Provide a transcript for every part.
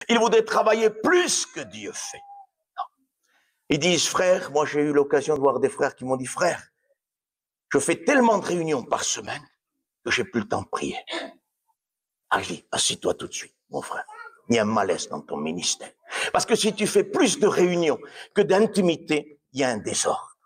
Ils voudraient travailler plus que Dieu fait. Non. Ils disent, frère, moi j'ai eu l'occasion de voir des frères qui m'ont dit, frère, je fais tellement de réunions par semaine que j'ai plus le temps de prier. Ah, je dis, assis-toi tout de suite, mon frère. Il y a un malaise dans ton ministère. Parce que si tu fais plus de réunions que d'intimité, il y a un désordre.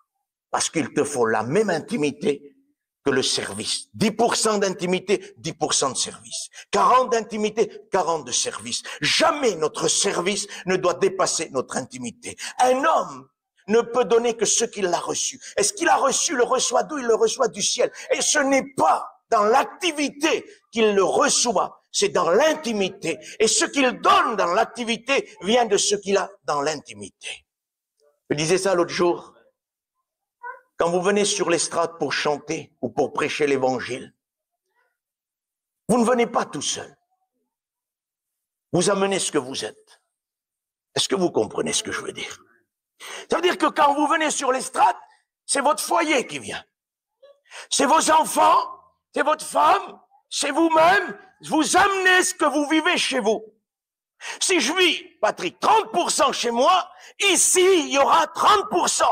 Parce qu'il te faut la même intimité que le service. 10% d'intimité, 10% de service. 40 d'intimité, 40 de service. Jamais notre service ne doit dépasser notre intimité. Un homme ne peut donner que ce qu'il a reçu. Et ce qu'il a reçu, le reçoit d'où? Il le reçoit du ciel. Et ce n'est pas dans l'activité qu'il le reçoit, c'est dans l'intimité. Et ce qu'il donne dans l'activité vient de ce qu'il a dans l'intimité. Je disais ça l'autre jour. Quand vous venez sur l'estrade pour chanter ou pour prêcher l'évangile, vous ne venez pas tout seul. Vous amenez ce que vous êtes. Est-ce que vous comprenez ce que je veux dire? Ça veut dire que quand vous venez sur l'estrade, c'est votre foyer qui vient. C'est vos enfants, c'est votre femme, c'est vous-même. Vous amenez ce que vous vivez chez vous. Si je vis, Patrick, 30% chez moi, ici, il y aura 30%.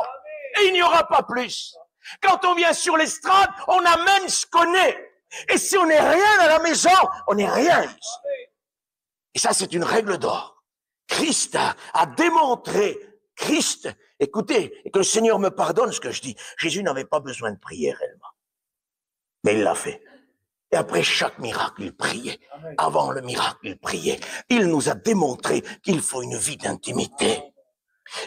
Et il n'y aura pas plus. Quand on vient sur l'estrade, on amène ce qu'on est. Et si on n'est rien à la maison, on n'est rien ici. Et ça, c'est une règle d'or. Christ a démontré, Christ, écoutez, et que le Seigneur me pardonne ce que je dis, Jésus n'avait pas besoin de prier réellement. Mais il l'a fait. Et après chaque miracle, il priait. Avant le miracle, il priait. Il nous a démontré qu'il faut une vie d'intimité.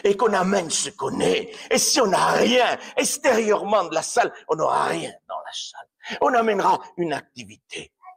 Et qu'on amène ce qu'on est. Et si on n'a rien extérieurement de la salle, on n'aura rien dans la salle. On amènera une activité.